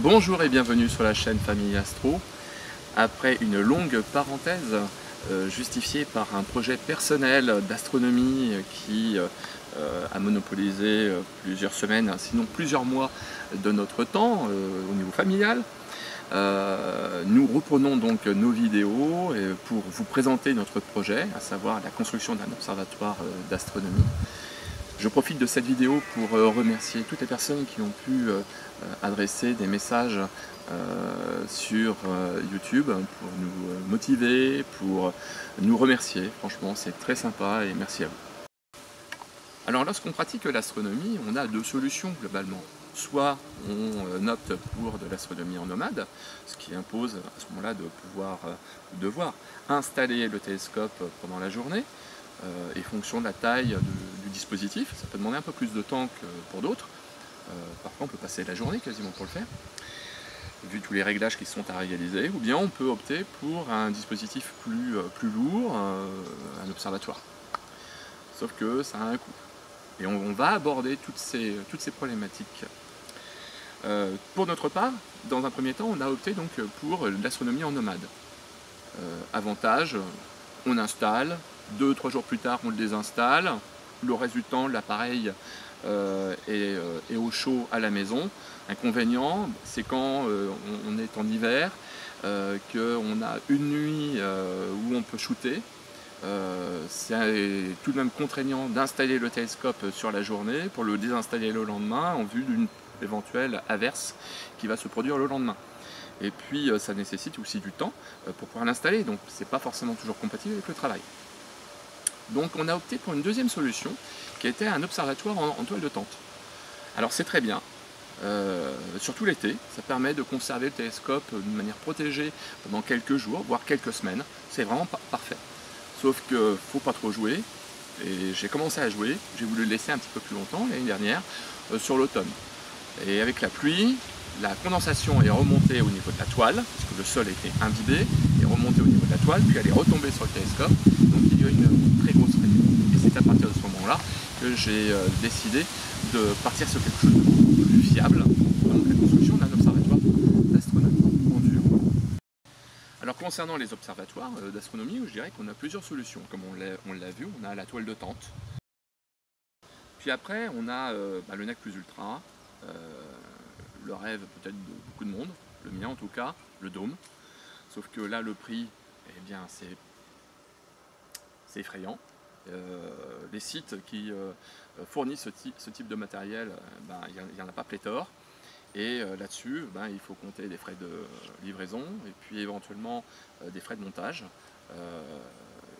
Bonjour et bienvenue sur la chaîne Famille Astro. Après une longue parenthèse justifiée par un projet personnel d'astronomie qui a monopolisé plusieurs semaines, sinon plusieurs mois de notre temps au niveau familial, nous reprenons donc nos vidéos pour vous présenter notre projet, à savoir la construction d'un observatoire d'astronomie. Je profite de cette vidéo pour remercier toutes les personnes qui ont pu adresser des messages sur YouTube pour nous motiver, pour nous remercier. Franchement, c'est très sympa et merci à vous. Alors, lorsqu'on pratique l'astronomie, on a deux solutions globalement. Soit on opte pour de l'astronomie en nomade, ce qui impose à ce moment-là de devoir installer le télescope pendant la journée, et fonction de la taille du dispositif, ça peut demander un peu plus de temps que pour d'autres. Parfois on peut passer la journée quasiment pour le faire, vu tous les réglages qui sont à réaliser, ou bien on peut opter pour un dispositif plus lourd, un observatoire. Sauf que ça a un coût. Et on va aborder toutes ces problématiques. Pour notre part, dans un premier temps, on a opté donc pour l'astronomie en nomade. Avantage, on installe, 2-3 jours plus tard on le désinstalle, le reste du temps l'appareil est au chaud à la maison. Inconvénient, c'est quand on est en hiver, qu'on a une nuit où on peut shooter. C'est tout de même contraignant d'installer le télescope sur la journée pour le désinstaller le lendemain en vue d'une éventuelle averse qui va se produire le lendemain. Et puis ça nécessite aussi du temps pour pouvoir l'installer, donc c'est pas forcément toujours compatible avec le travail. Donc on a opté pour une deuxième solution qui était un observatoire en toile de tente. Alors c'est très bien, surtout l'été, ça permet de conserver le télescope d'une manière protégée pendant quelques jours, voire quelques semaines, c'est vraiment parfait. Sauf qu'il ne faut pas trop jouer, et j'ai commencé à jouer, j'ai voulu le laisser un petit peu plus longtemps l'année dernière, sur l'automne. Et avec la pluie, la condensation est remontée au niveau de la toile, parce que le sol était imbibé, est remontée au niveau de la toile, puis elle est retombée sur le télescope, donc il y a eu une très grosse rayure. Et c'est à partir de ce moment-là que j'ai décidé de partir sur quelque chose de beaucoup plus fiable, donc la construction d'un observatoire d'astronomie en dur. Alors concernant les observatoires d'astronomie, je dirais qu'on a plusieurs solutions, comme on l'a vu, on a la toile de tente. Puis après, on a le NEC Plus Ultra, le rêve peut-être de beaucoup de monde, le mien en tout cas, le dôme. Sauf que là, le prix, eh bien, c'est effrayant. Les sites qui fournissent ce type de matériel, il n'y en a pas pléthore. Et là-dessus, il faut compter des frais de livraison et puis éventuellement des frais de montage.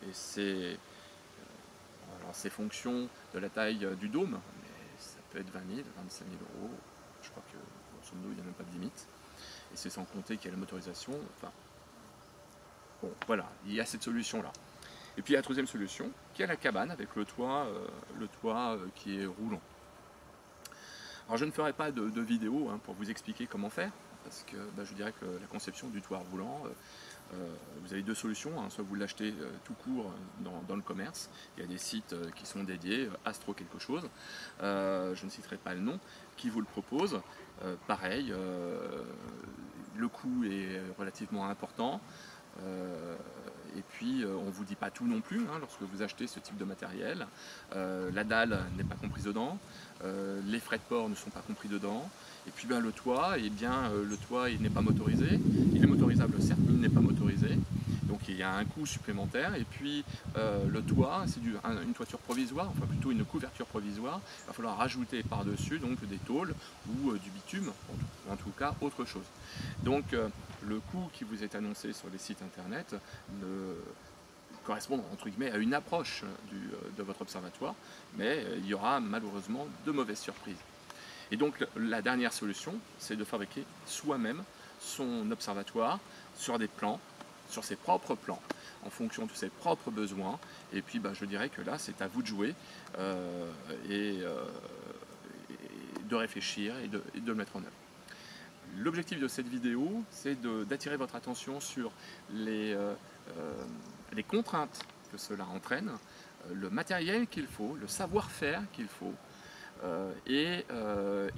Et c'est fonction de la taille du dôme, mais ça peut être 20 000, 25 000 euros. Je crois que grosso modo, il n'y a même pas de limite. Et c'est sans compter qu'il y a la motorisation. Enfin, bon, voilà, il y a cette solution-là. Et puis il y a la troisième solution, qui est la cabane avec le toit qui est roulant. Alors je ne ferai pas de vidéo pour vous expliquer comment faire, parce que je dirais que la conception du toit roulant, vous avez deux solutions, soit vous l'achetez tout court dans le commerce, il y a des sites qui sont dédiés, Astro quelque chose, je ne citerai pas le nom, qui vous le propose. Pareil, le coût est relativement important. Et puis on ne vous dit pas tout non plus lorsque vous achetez ce type de matériel. La dalle n'est pas comprise dedans, les frais de port ne sont pas compris dedans, et puis le toit, le toit il n'est pas motorisé, il est motorisable certes mais il n'est pas motorisé, donc il y a un coût supplémentaire. Et puis le toit, c'est une toiture provisoire, enfin plutôt une couverture provisoire, il va falloir rajouter par-dessus donc des tôles ou du bitume, en tout cas autre chose. Donc le coût qui vous est annoncé sur les sites internet correspond entre guillemets à une approche de votre observatoire, mais il y aura malheureusement de mauvaises surprises. Et donc la dernière solution, c'est de fabriquer soi-même son observatoire sur des plans, sur ses propres plans, en fonction de ses propres besoins. Et puis je dirais que là c'est à vous de jouer et de réfléchir et de le mettre en œuvre. L'objectif de cette vidéo, c'est d'attirer votre attention sur les contraintes que cela entraîne, le matériel qu'il faut, le savoir-faire qu'il faut, et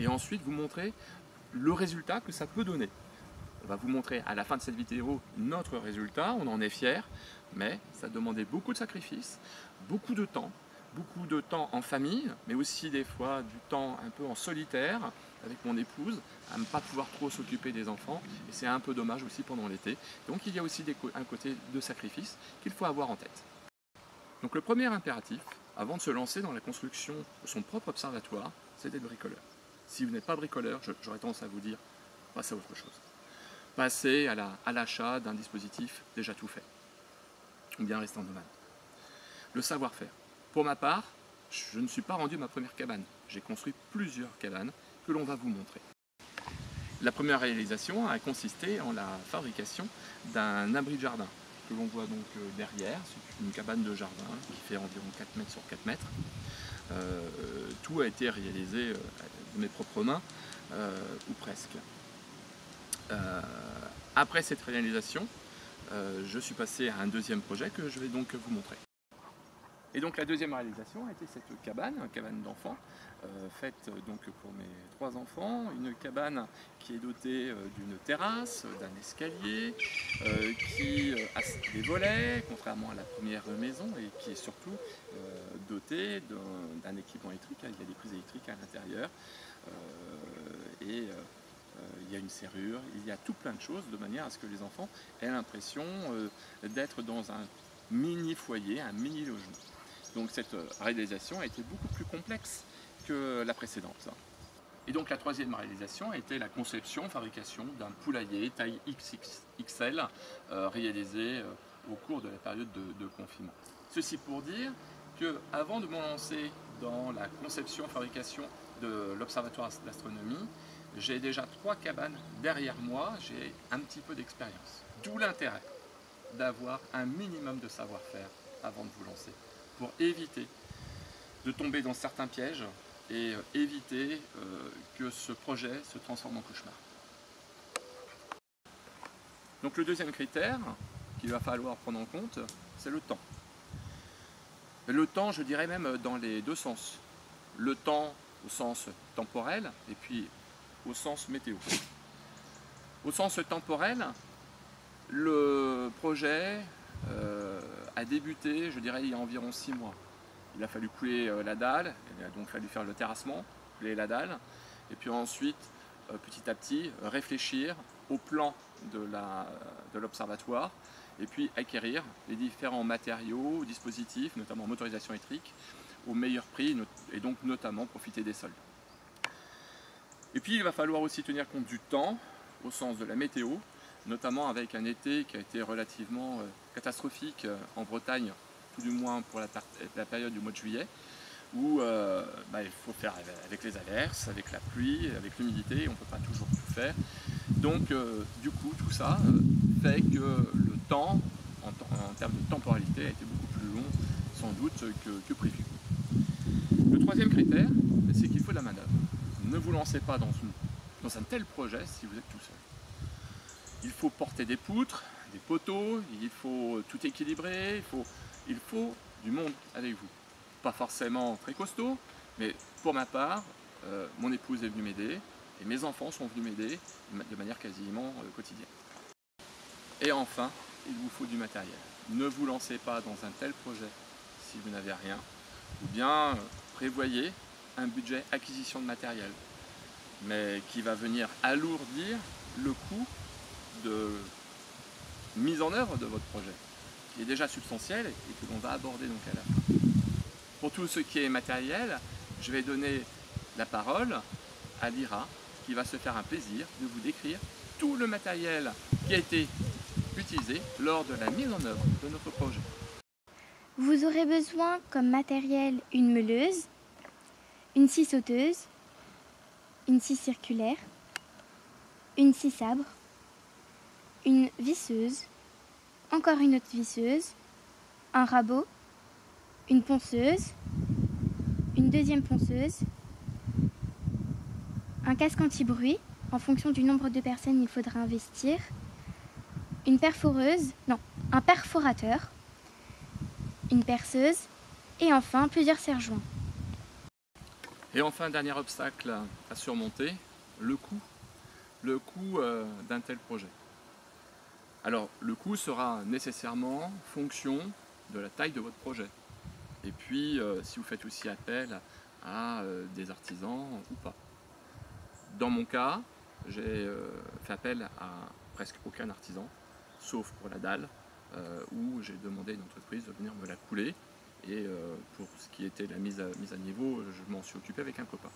ensuite vous montrer le résultat que ça peut donner. On va vous montrer à la fin de cette vidéo notre résultat, on en est fiers, mais ça demandait beaucoup de sacrifices, beaucoup de temps en famille, mais aussi des fois du temps un peu en solitaire avec mon épouse, à ne pas pouvoir trop s'occuper des enfants, et c'est un peu dommage aussi pendant l'été. Donc il y a aussi un côté de sacrifice qu'il faut avoir en tête. Donc le premier impératif, avant de se lancer dans la construction de son propre observatoire, c'est d'être bricoleur. Si vous n'êtes pas bricoleur, j'aurais tendance à vous dire, passez à autre chose. Passez à l'achat d'un dispositif déjà tout fait, ou bien rester en nomade. Le savoir-faire. Pour ma part, je ne suis pas rendu ma première cabane. J'ai construit plusieurs cabanes que l'on va vous montrer. La première réalisation a consisté en la fabrication d'un abri de jardin, que l'on voit donc derrière. C'est une cabane de jardin qui fait environ 4 mètres sur 4 mètres. Tout a été réalisé de mes propres mains, ou presque. Après cette réalisation, je suis passé à un deuxième projet que je vais donc vous montrer. Et donc la deuxième réalisation a été cette cabane, une cabane d'enfants, faite donc pour mes 3 enfants, une cabane qui est dotée d'une terrasse, d'un escalier, qui a des volets, contrairement à la première maison, et qui est surtout dotée d'un équipement électrique. Il y a des prises électriques à l'intérieur, il y a une serrure, il y a tout plein de choses de manière à ce que les enfants aient l'impression d'être dans un mini foyer, un mini logement. Donc cette réalisation a été beaucoup plus complexe que la précédente. Et donc la troisième réalisation a été la conception, fabrication d'un poulailler taille XXL réalisé au cours de la période de confinement. Ceci pour dire qu'avant de me lancer dans la conception, fabrication de l'Observatoire d'astronomie, j'ai déjà 3 cabanes derrière moi, j'ai un petit peu d'expérience. D'où l'intérêt d'avoir un minimum de savoir-faire avant de vous lancer, pour éviter de tomber dans certains pièges et éviter que ce projet se transforme en cauchemar. Donc le deuxième critère qu'il va falloir prendre en compte, c'est le temps. Le temps, je dirais même dans les deux sens. Le temps au sens temporel et puis au sens météo. Au sens temporel, le projet a débuté, je dirais, il y a environ 6 mois. Il a fallu couler la dalle, il a donc fallu faire le terrassement, couler la dalle, et puis ensuite, petit à petit, réfléchir au plan de l'observatoire, et puis acquérir les différents matériaux, dispositifs, notamment motorisation électrique, au meilleur prix, et donc notamment profiter des soldes. Et puis il va falloir aussi tenir compte du temps, au sens de la météo, notamment avec un été qui a été relativement catastrophique en Bretagne, tout du moins pour la période du mois de juillet, où il faut faire avec les averses, avec la pluie, avec l'humidité, on ne peut pas toujours tout faire. Donc du coup, tout ça fait que le temps, en termes de temporalité, a été beaucoup plus long, sans doute, que prévu. Le troisième critère, c'est qu'il faut de la main-d'œuvre. Ne vous lancez pas dans un tel projet si vous êtes tout seul. Il faut porter des poutres, des poteaux, il faut tout équilibrer, il faut du monde avec vous. Pas forcément très costaud, mais pour ma part, mon épouse est venue m'aider et mes enfants sont venus m'aider de manière quasiment quotidienne. Et enfin, il vous faut du matériel. Ne vous lancez pas dans un tel projet si vous n'avez rien, ou bien prévoyez un budget acquisition de matériel, mais qui va venir alourdir le coût de mise en œuvre de votre projet, qui est déjà substantiel et que l'on va aborder donc à la fin. Pour tout ce qui est matériel, je vais donner la parole à Lyra, qui va se faire un plaisir de vous décrire tout le matériel qui a été utilisé lors de la mise en œuvre de notre projet. Vous aurez besoin comme matériel une meuleuse, une scie sauteuse, une scie circulaire, une scie sabre, une visseuse, encore une autre visseuse, un rabot, une ponceuse, une deuxième ponceuse, un casque anti-bruit. En fonction du nombre de personnes, il faudra investir, une perforeuse, non, un perforateur, une perceuse et enfin plusieurs serre-joints. Et enfin, dernier obstacle à surmonter, le coût. le coût d'un tel projet. Alors le coût sera nécessairement fonction de la taille de votre projet. Et puis si vous faites aussi appel à des artisans ou pas. Dans mon cas, j'ai fait appel à presque aucun artisan, sauf pour la dalle, où j'ai demandé à une entreprise de venir me la couler. Et pour ce qui était la mise à niveau, je m'en suis occupé avec un copain.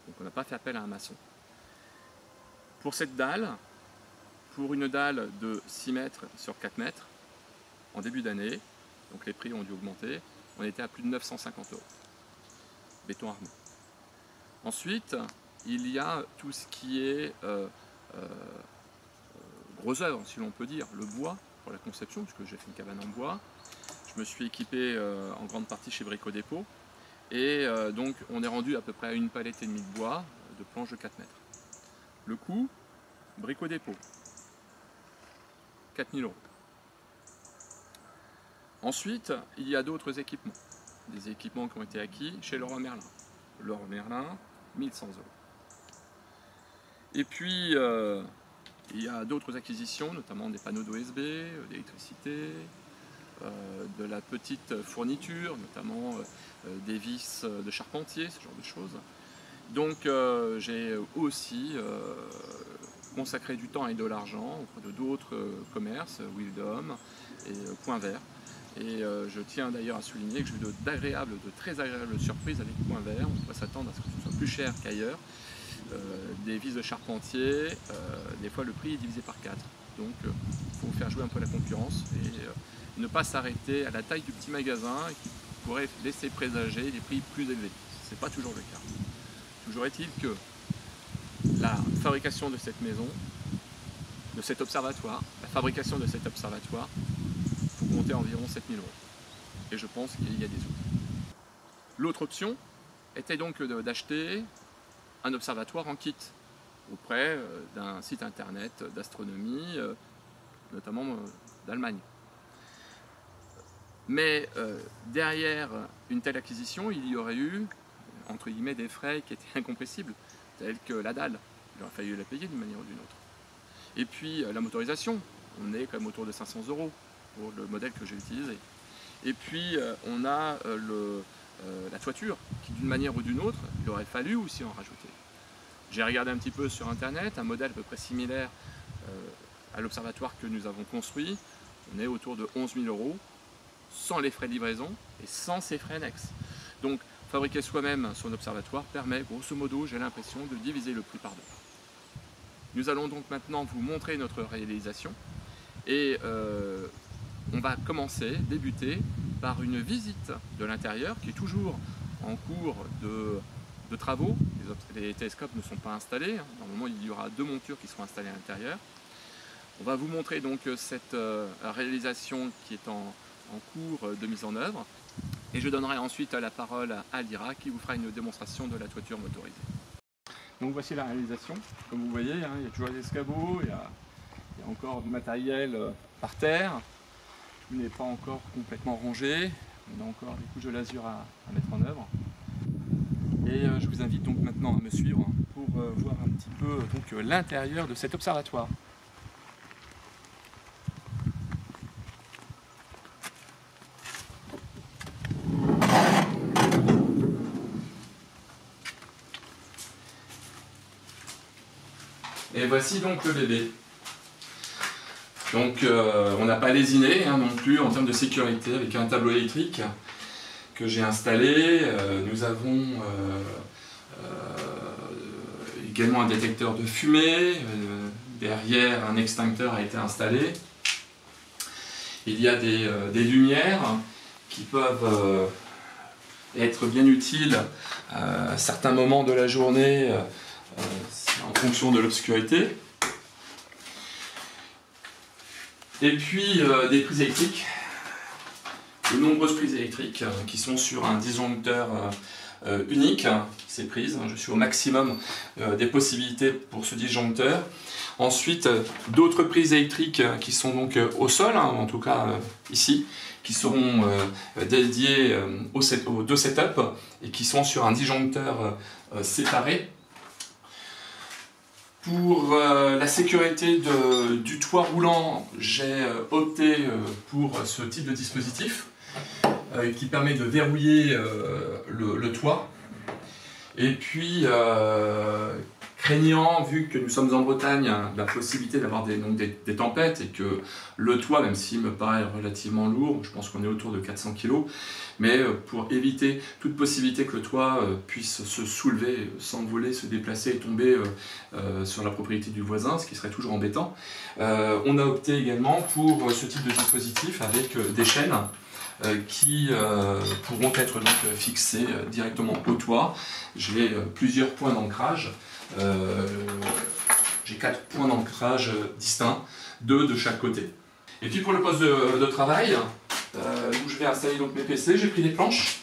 Donc on n'a pas fait appel à un maçon. Pour cette dalle, pour une dalle de 6 mètres sur 4 mètres, en début d'année, donc les prix ont dû augmenter, on était à plus de 950 €. Béton armé. Ensuite, il y a tout ce qui est gros œuvre, si l'on peut dire, le bois pour la conception, puisque j'ai fait une cabane en bois. Je me suis équipé en grande partie chez Brico Dépôt. Et donc on est rendu à peu près à une palette et demie de bois de planches de 4 mètres. Le coût, Brico Dépôt, 4 000 €. Ensuite, il y a d'autres équipements. Des équipements qui ont été acquis chez Leroy Merlin. Leroy Merlin, 1 100 €. Et puis, il y a d'autres acquisitions, notamment des panneaux d'OSB, d'électricité, de la petite fourniture, notamment des vis de charpentier, ce genre de choses. Donc j'ai aussi consacré du temps et de l'argent auprès de d'autres commerces, Wildom et Point Vert. Et je tiens d'ailleurs à souligner que j'ai eu de très agréables surprises avec Point Vert. On pourrait s'attendre à ce que ce soit plus cher qu'ailleurs. Des vis de charpentier, des fois le prix est divisé par 4. Donc il faut faire jouer un peu la concurrence et ne pas s'arrêter à la taille du petit magasin qui pourrait laisser présager des prix plus élevés. Ce n'est pas toujours le cas. Toujours est-il que la fabrication de cette maison, de cet observatoire, faut compter environ 7 000 €. Et je pense qu'il y a des autres. L'autre option était donc d'acheter un observatoire en kit auprès d'un site internet d'astronomie, notamment d'Allemagne. Mais derrière une telle acquisition, il y aurait eu, entre guillemets, des frais qui étaient incompressibles, tels que la dalle. Il aurait fallu la payer d'une manière ou d'une autre. Et puis la motorisation, on est quand même autour de 500 € pour le modèle que j'ai utilisé. Et puis on a la toiture, qui d'une manière ou d'une autre, il aurait fallu aussi en rajouter. J'ai regardé un petit peu sur internet, un modèle à peu près similaire à l'observatoire que nous avons construit. On est autour de 11 000 €, sans les frais de livraison et sans ces frais annexes. Donc fabriquer soi-même son observatoire permet, grosso modo, j'ai l'impression, de diviser le prix par deux. Nous allons donc maintenant vous montrer notre réalisation et on va débuter par une visite de l'intérieur qui est toujours en cours de travaux. Les télescopes ne sont pas installés. Normalement, il y aura 2 montures qui seront installées à l'intérieur. On va vous montrer donc cette réalisation qui est en cours de mise en œuvre. Et je donnerai ensuite la parole à Lyra qui vous fera une démonstration de la toiture motorisée. Donc voici la réalisation. Comme vous voyez, il y a toujours des escabeaux, il y a encore du matériel par terre. Tout n'est pas encore complètement rangé. On a encore des couches de lasure à mettre en œuvre. Et je vous invite donc maintenant à me suivre pour voir un petit peu l'intérieur de cet observatoire. Et voici donc le bébé. Donc on n'a pas lésiné non plus en termes de sécurité avec un tableau électrique que j'ai installé. Nous avons également un détecteur de fumée. Derrière, un extincteur a été installé. Il y a des lumières qui peuvent être bien utiles à certains moments de la journée en fonction de l'obscurité. Et puis des prises électriques, de nombreuses prises électriques qui sont sur un disjoncteur unique. Ces prises, je suis au maximum des possibilités pour ce disjoncteur. Ensuite, d'autres prises électriques qui sont donc au sol, en tout cas ici, qui seront dédiées aux 2 setups et qui sont sur un disjoncteur séparé. Pour la sécurité du toit roulant, j'ai opté pour ce type de dispositif qui permet de verrouiller le toit. Et puis, craignant, vu que nous sommes en Bretagne, la possibilité d'avoir des tempêtes et que le toit, même s'il me paraît relativement lourd, je pense qu'on est autour de 400 kg, mais pour éviter toute possibilité que le toit puisse se soulever, s'envoler, se déplacer et tomber sur la propriété du voisin, ce qui serait toujours embêtant, on a opté également pour ce type de dispositif avec des chaînes qui pourront être donc fixées directement au toit. J'ai plusieurs points d'ancrage. J'ai 4 points d'ancrage distincts, 2 de chaque côté. Et puis pour le poste de travail, où je vais installer donc mes PC, j'ai pris des planches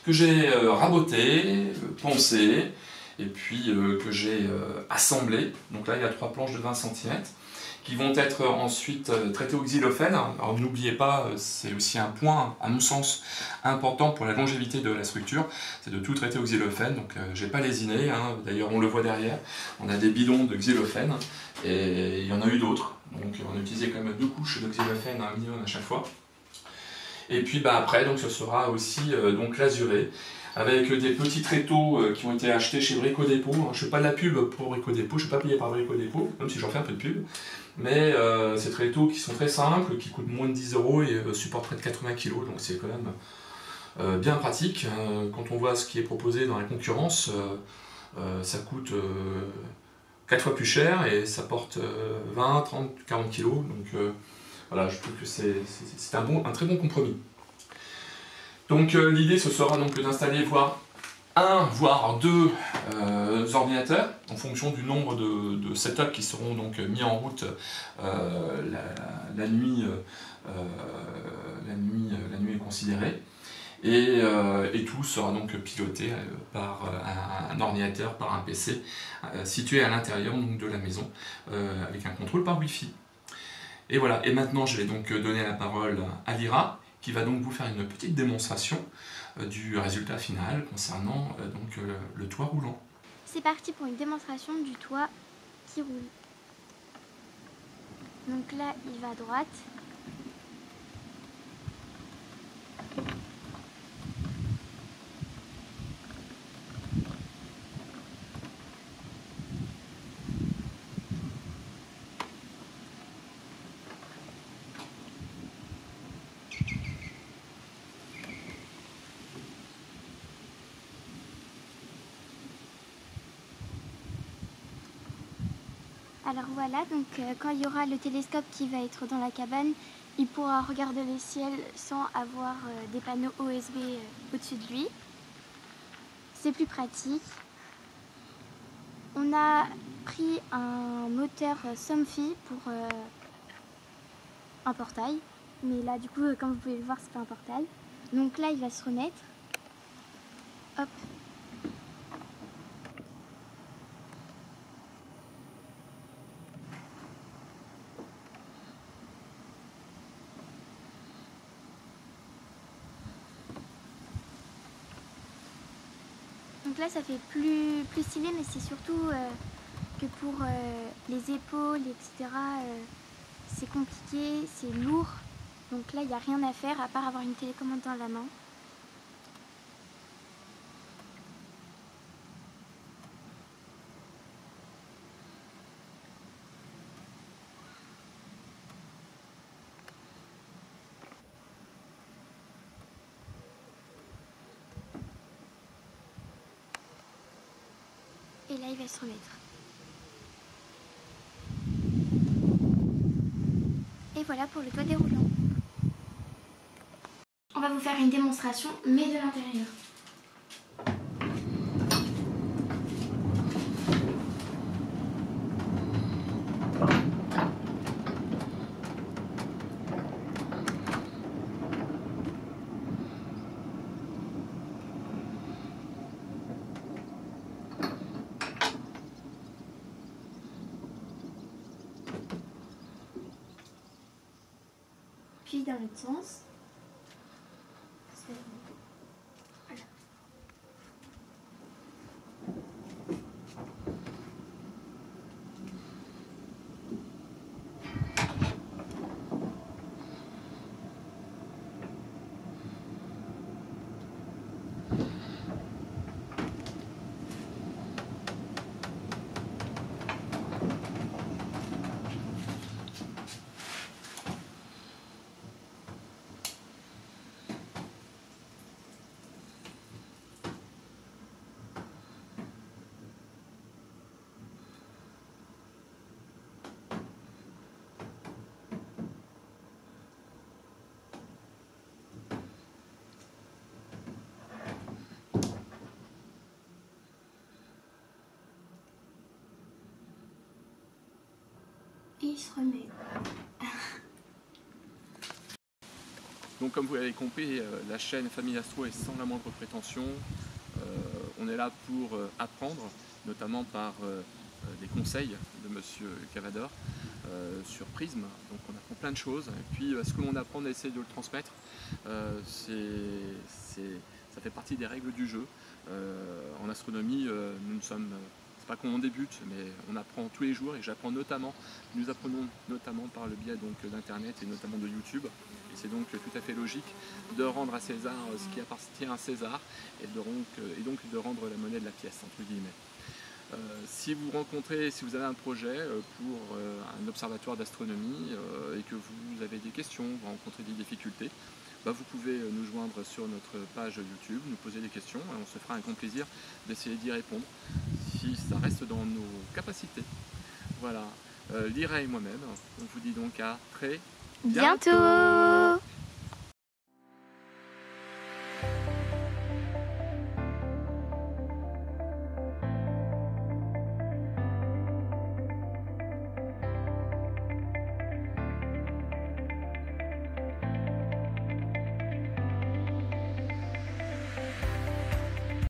que j'ai rabotées, poncées, et puis que j'ai assemblées. Donc là il y a 3 planches de 20 cm qui vont être ensuite traitées au xylophène. Alors n'oubliez pas, c'est aussi un point, à mon sens, important pour la longévité de la structure, c'est de tout traiter au xylophène. Donc j'ai pas lésiné, hein. D'ailleurs on le voit derrière, on a des bidons de xylophène, et il y en a eu d'autres. Donc on a utilisé quand même 2 couches de xylophène, un minimum à chaque fois. Et puis après, donc, ce sera aussi donc lasuré, avec des petits tréteaux qui ont été achetés chez Brico Dépôt. Je ne fais pas de la pub pour Brico Dépôt, je ne suis pas payé par Brico Dépôt, même si j'en fais un peu de pub. Mais ces tréteaux qui sont très simples, qui coûtent moins de 10 € et supportent près de 80 kg, donc c'est quand même bien pratique. Quand on voit ce qui est proposé dans la concurrence, ça coûte 4 fois plus cher et ça porte 20, 30, 40 kg. Donc voilà, je trouve que c'est un très bon compromis. Donc l'idée ce sera donc d'installer voire 2 ordinateurs en fonction du nombre de setups qui seront donc mis en route la nuit est considérée. Et tout sera donc piloté par un ordinateur, par un PC situé à l'intérieur de la maison avec un contrôle par Wi-Fi. Et voilà, et maintenant je vais donc donner la parole à Lyra qui va donc vous faire une petite démonstration du résultat final concernant donc, le toit roulant. C'est parti pour une démonstration du toit qui roule. Donc là, il va à droite. Alors voilà, donc quand il y aura le télescope qui va être dans la cabane, il pourra regarder le ciel sans avoir des panneaux OSB au-dessus de lui. C'est plus pratique. On a pris un moteur Somfy pour un portail. Mais là, du coup, comme vous pouvez le voir, c'est pas un portail. Donc là, il va se remettre. Hop. Donc là ça fait plus stylé, mais c'est surtout que pour les épaules, etc. C'est compliqué, c'est lourd. Donc là il n'y a rien à faire à part avoir une télécommande dans la main. Et là, il va se remettre. Et voilà pour le toit déroulant. On va vous faire une démonstration, mais de l'intérieur. Puis dans l'autre sens. Voilà. et il se remet. Donc comme vous l'avez compris, la chaîne Famille Astro est sans la moindre prétention. On est là pour apprendre, notamment par des conseils de Monsieur Cavador sur Prism. Donc on apprend plein de choses. Et puis ce que l'on apprend, on essaie de le transmettre. Ça fait partie des règles du jeu. En astronomie, nous ne sommes... C'est pas qu'on débute, mais on apprend tous les jours et nous apprenons notamment par le biais d'internet et notamment de YouTube. Et c'est donc tout à fait logique de rendre à César ce qui appartient à César et donc de rendre la monnaie de la pièce, entre guillemets. Si vous avez un projet pour un observatoire d'astronomie et que vous avez des questions, vous rencontrez des difficultés, vous pouvez nous joindre sur notre page YouTube, nous poser des questions et on se fera un grand plaisir d'essayer d'y répondre si ça reste dans nos capacités. Voilà, Lyra et moi-même, on vous dit donc à très bientôt.